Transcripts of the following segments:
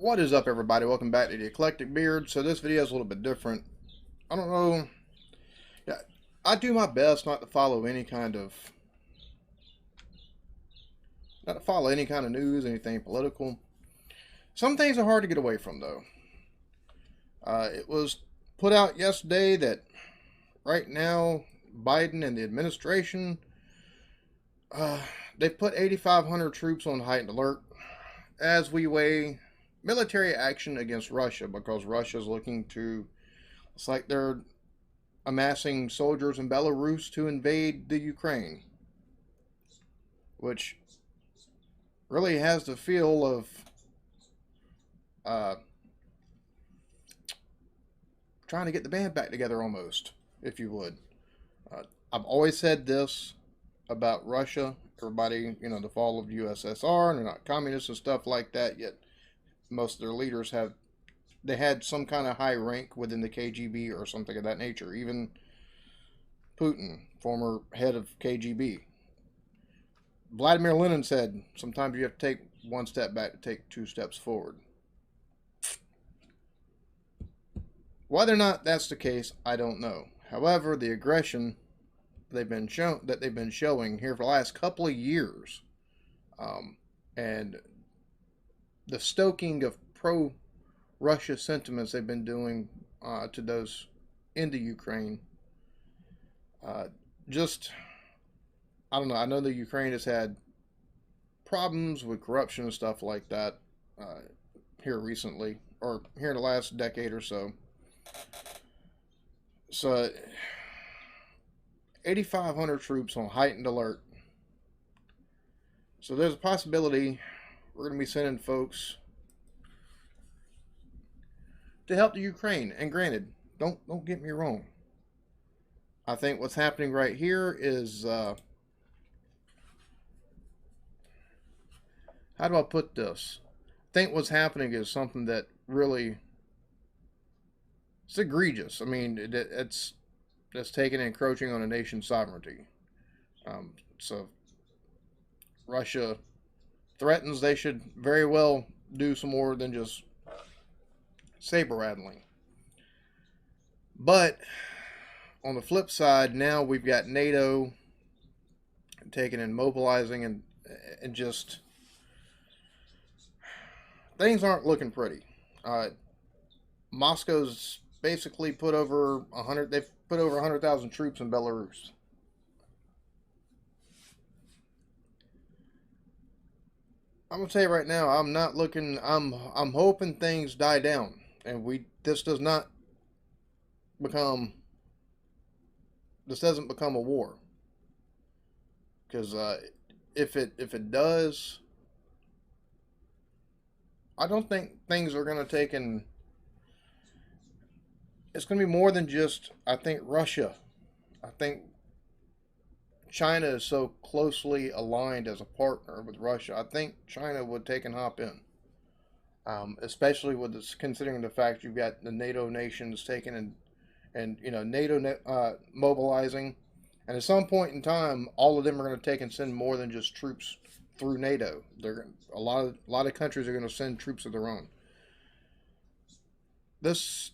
What is up, everybody? Welcome back to the Eclectic Beard. So this video is a little bit different. I don't know. Yeah, I do my best not to follow any kind of news, anything political. Some things are hard to get away from, though. It was put out yesterday that right now Biden and the administration they've put 8,500 troops on heightened alert as we weigh military action against Russia because Russia's looking to. It's like they're amassing soldiers in Belarus to invade the Ukraine, which really has the feel of uh, trying to get the band back together almost, if you would. I've always said this about Russia. Everybody, the fall of the USSR, and they're not communists and stuff like that, yet most of their leaders had some kind of high rank within the KGB or something of that nature. Even Putin, former head of KGB. Vladimir Lenin said, sometimes you have to take one step back to take two steps forward. Whether or not that's the case, I don't know. However, the aggression they've been showing here for the last couple of years, and the stoking of pro-Russia sentiments they've been doing to those into Ukraine, just I don't know. I know the Ukraine has had problems with corruption and stuff like that here recently, or here in the last decade or so. So, 8,500 troops on heightened alert. So there's a possibility we're going to be sending folks to help the Ukraine. And granted, don't get me wrong. I think what's happening right here is how do I put this? I think what's happening is something that really it's egregious. I mean, that's taken encroaching on a nation's sovereignty. So Russia threatens they should very well do some more than just saber rattling. But on the flip side, now we've got NATO taking and mobilizing, and just things aren't looking pretty. Moscow's basically put over 100. They've put over 100,000 troops in Belarus. I'm gonna tell you right now, I'm not looking. I'm hoping things die down, and this does not become. This doesn't become a war. Because if it does, I don't think things are gonna take and. It's going to be more than just, I think, Russia. I think China is so closely aligned as a partner with Russia. I think China would take and hop in, especially with this, considering the fact you've got the NATO nations taking and NATO mobilizing, and at some point in time, all of them are going to take and send more than just troops through NATO. A lot of countries are going to send troops of their own. This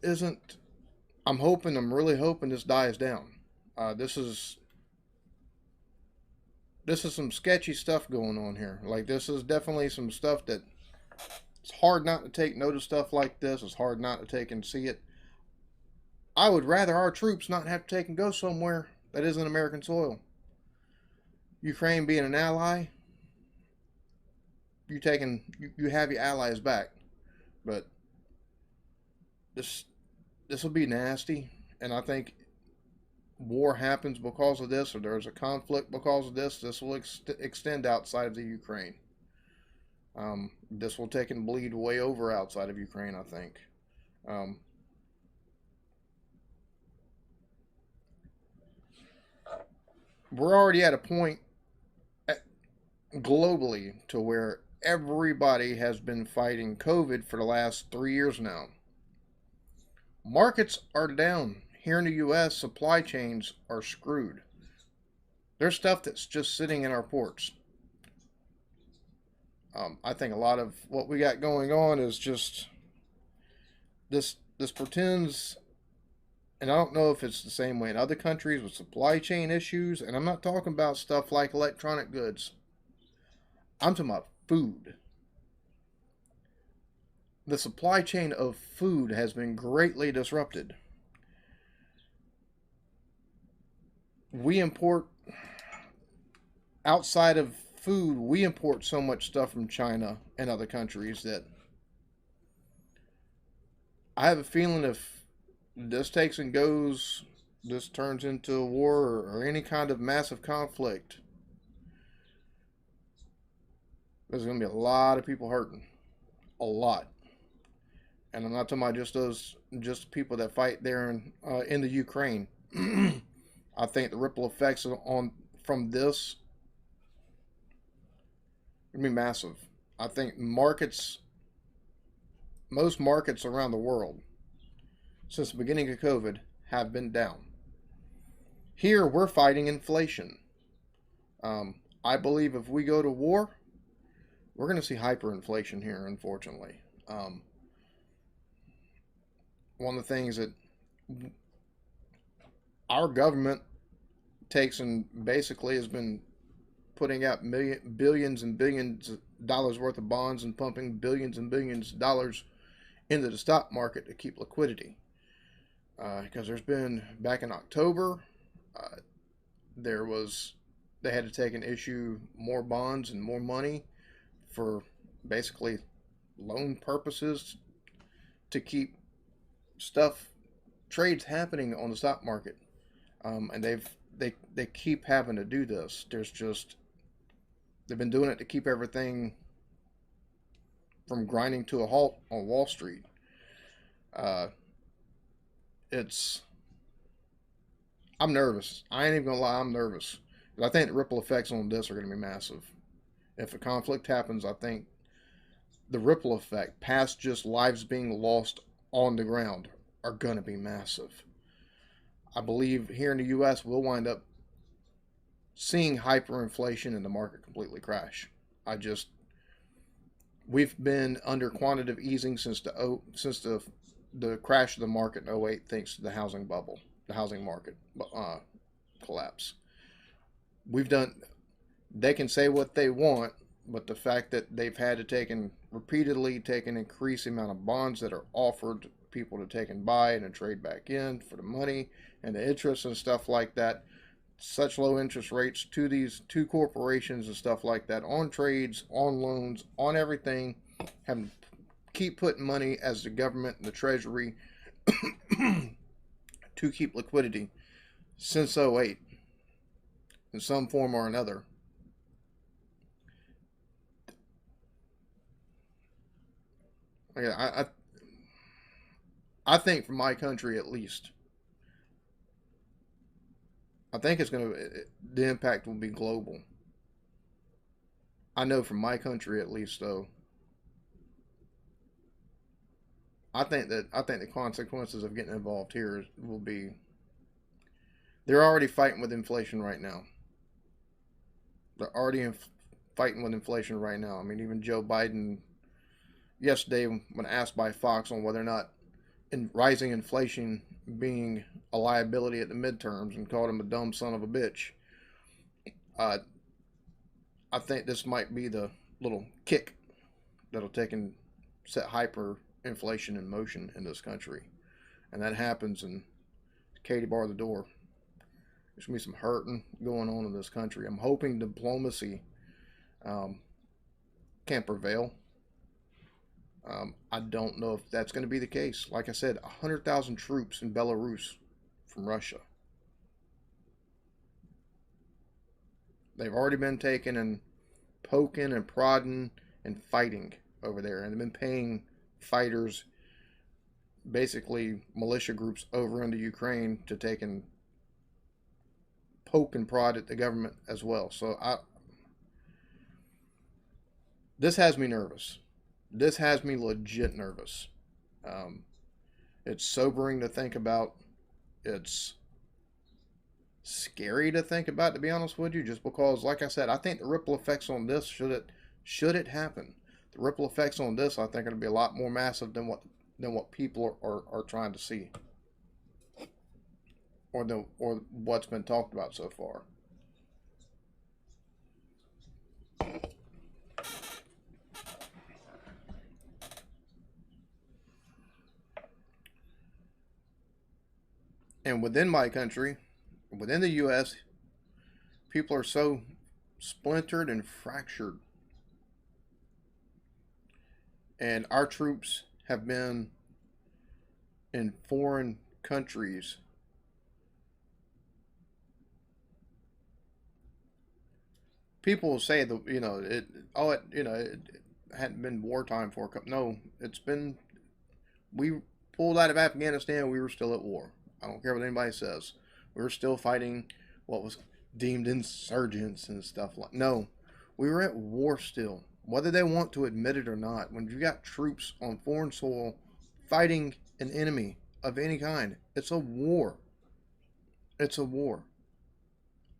isn't. I'm really hoping this dies down. This is some sketchy stuff going on here. Like, this is definitely some stuff that it's hard not to take note of stuff like this. It's hard not to take and see it. I would rather our troops not have to take and go somewhere that isn't American soil. Ukraine being an ally, you have your allies back, but this will be nasty, and I think war happens because of this, or there's a conflict because of this. This will extend outside of the Ukraine. This will take and bleed way over outside of Ukraine, I think. We're already at a point globally to where everybody has been fighting COVID for the last 3 years now. Markets are down. Here in the U.S., supply chains are screwed. There's stuff that's just sitting in our ports. I think a lot of what we got going on is just this pretends, and I don't know if it's the same way in other countries with supply chain issues. And I'm not talking about stuff like electronic goods. I'm talking about food. The supply chain of food has been greatly disrupted. We import outside of food, we import so much stuff from China and other countries that I have a feeling if this takes and goes, this turns into a war or any kind of massive conflict, there's going to be a lot of people hurting. A lot. And I'm not talking about just people that fight there in the Ukraine. I think the ripple effects on from this going to be massive. I think most markets around the world, since the beginning of COVID, have been down. Here, we're fighting inflation. I believe if we go to war, we're going to see hyperinflation here, unfortunately. One of the things that our government takes and basically has been putting out billions and billions of dollars worth of bonds and pumping billions and billions of dollars into the stock market to keep liquidity. Because there's been, back in October, uh, they had to take and issue more bonds and more money for basically loan purposes to keep trades happening on the stock market. And they keep having to do this. They've been doing it to keep everything from grinding to a halt on Wall Street. Uh, it's I'm nervous. I ain't even gonna lie, I'm nervous. I think the ripple effects on this are gonna be massive. If a conflict happens, I think the ripple effect, past just lives being lost on the ground, are gonna be massive. I believe here in the US we'll wind up seeing hyperinflation and the market completely crash. I just We've been under quantitative easing since the crash of the market in '08, thanks to the housing bubble, the housing market collapse. We've done. They can say what they want, but the fact that they've had to repeatedly take an increasing amount of bonds that are offered people to take and buy and then trade back in for the money and the interest and stuff like that, such low interest rates to these two corporations and stuff like that on trades, on loans, on everything, have keep putting money as the government and the treasury to keep liquidity since '08 in some form or another. I think for my country at least, I think the impact will be global. I know for my country at least, though, I think the consequences of getting involved here will be. They're already fighting with inflation right now. They're already fighting with inflation right now. I mean, even Joe Biden yesterday, when asked by Fox on whether or not rising inflation being a liability at the midterms, and called him a dumb son of a bitch. Uh, I think this might be the little kick that'll take and set hyperinflation in motion in this country. And that happens, and Katie bar the door. There's going to be some hurting going on in this country. I'm hoping diplomacy um, can prevail. I don't know if that's going to be the case. Like I said, 100,000 troops in Belarus from Russia. They've already been taken and poking and prodding and fighting over there. And they've been paying fighters, basically militia groups over into Ukraine, to take and poke and prod at the government as well. This has me nervous. This has me legit nervous. Um, it's sobering to think about. It's scary to think about, to be honest with you, just because, like I said, I think the ripple effects on this should it happen, the ripple effects on this, I think, are going to be a lot more massive than what people are trying to see, or what's been talked about so far. And within my country, within the U.S., people are so splintered and fractured. And our troops have been in foreign countries. People will say that, it hadn't been wartime for a couple. No, it's been. We pulled out of Afghanistan. We were still at war. I don't care what anybody says. We were still fighting what was deemed insurgents and stuff like. No, we were at war still, whether they want to admit it or not. When you got troops on foreign soil fighting an enemy of any kind, it's a war. It's a war.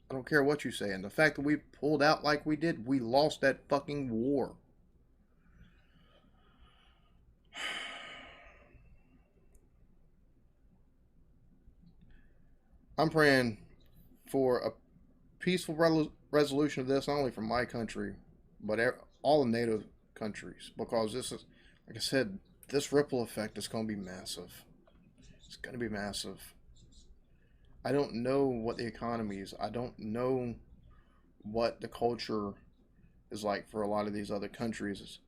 I don't care what you say. And the fact that we pulled out like we did, we lost that fucking war. I'm praying for a peaceful resolution of this, not only for my country, but all the NATO countries, because this is, like I said, this ripple effect is going to be massive. It's going to be massive. I don't know what the economy is. I don't know what the culture is like for a lot of these other countries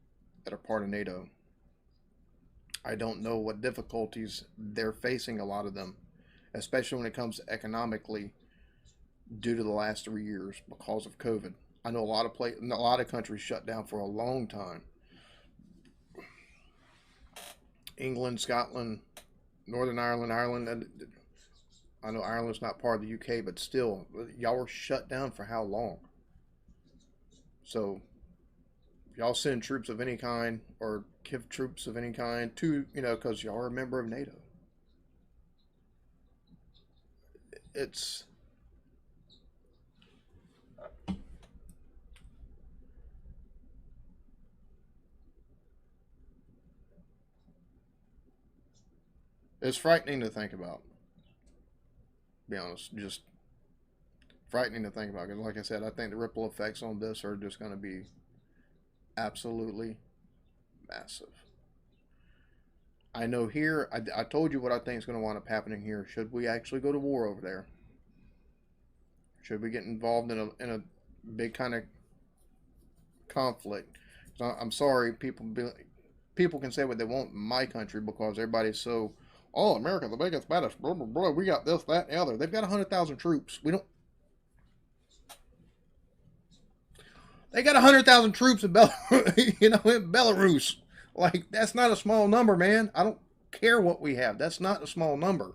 that are part of NATO. I don't know what difficulties they're facing, a lot of them, especially when it comes to economically, due to the last 3 years because of COVID. I know a lot of countries shut down for a long time. England, Scotland, Northern Ireland, Ireland. I know Ireland's not part of the UK, but still, y'all were shut down for how long? So, if y'all send troops of any kind or give troops of any kind to, because y'all are a member of NATO. It's frightening to think about. Be honest, just frightening to think about. Because, like I said, I think the ripple effects on this are just going to be absolutely massive. I know here, I told you what I think is going to wind up happening here. Should we actually go to war over there? Should we get involved in a big kind of conflict? I'm sorry, people can say what they want in my country because everybody's so, oh, America, the biggest, baddest, blah, blah, blah, we got this, that, and the other. They've got 100,000 troops. They got 100,000 troops in, in Belarus. Like, that's not a small number, man. I don't care what we have. That's not a small number.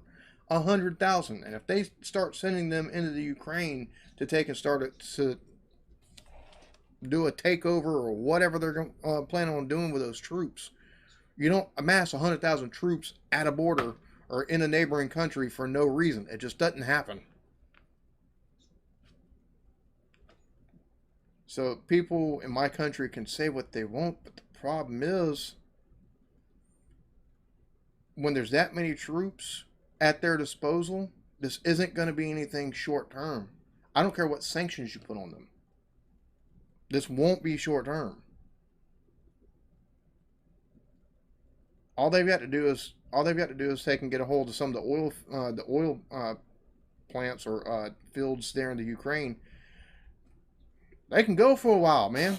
100,000. And if they start sending them into the Ukraine to take and start to do a takeover or whatever they're planning on doing with those troops, you don't amass 100,000 troops at a border or in a neighboring country for no reason. It just doesn't happen. So people in my country can say what they want, but the problem is when there's that many troops at their disposal, this isn't going to be anything short term. I don't care what sanctions you put on them. This won't be short term. All they've got to do is they can get a hold of some of the oil plants or fields there in the Ukraine. They can go for a while, man.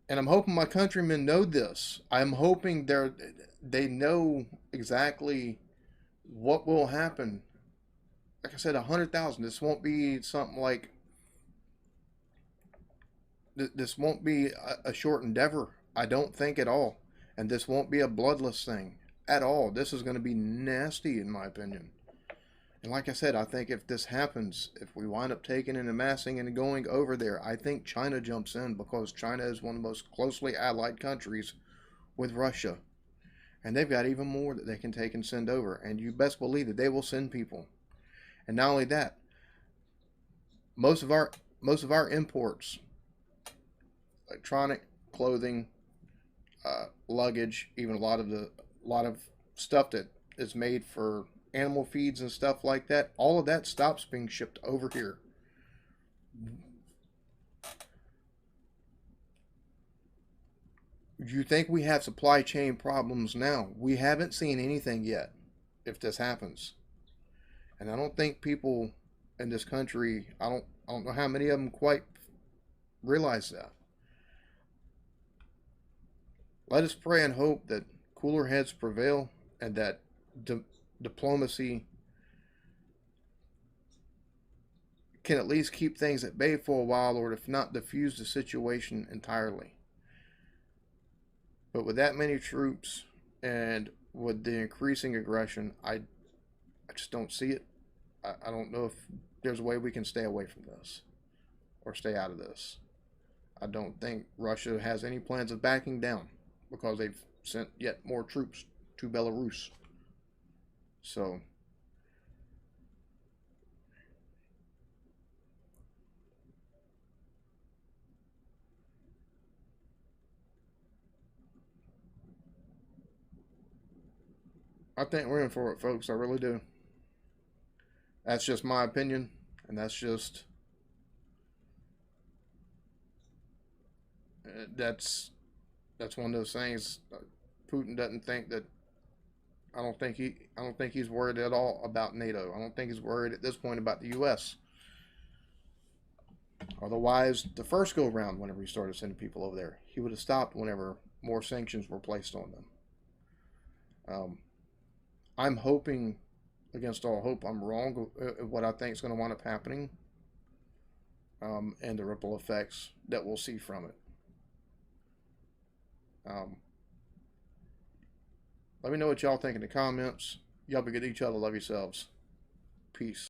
And I'm hoping my countrymen know this. I'm hoping they know exactly what will happen. Like I said, 100,000. This won't be something like. This won't be a short endeavor. I don't think at all. And this won't be a bloodless thing at all. This is going to be nasty, in my opinion. And like I said, I think if this happens, if we wind up taking and amassing and going over there, I think China jumps in because China is one of the most closely allied countries with Russia. And they've got even more that they can take and send over. And you best believe that they will send people. And not only that, most of our imports electronic, clothing, luggage, even a lot of stuff that is made for animal feeds and stuff like that. All of that stops being shipped over here. You think we have supply chain problems now? We haven't seen anything yet if this happens. And I don't think people in this country, I don't know how many of them quite realize that. Let us pray and hope that cooler heads prevail and that diplomacy can at least keep things at bay for a while, or if not, diffuse the situation entirely. But with that many troops and with the increasing aggression, I just don't see it. I don't know if there's a way we can stay away from this or stay out of this. I don't think Russia has any plans of backing down because they've sent yet more troops to Belarus. So I think we're in for it, folks. I really do. That's just my opinion, and that's one of those things. Putin doesn't think that. I don't think he's worried at all about NATO. I don't think he's worried at this point about the U.S. Otherwise, the first go round, whenever he started sending people over there, he would have stopped whenever more sanctions were placed on them. I'm hoping, against all hope, I'm wrong what I think is going to wind up happening, and the ripple effects that we'll see from it. Let me know what y'all think in the comments. Y'all be good to each other. Love yourselves. Peace.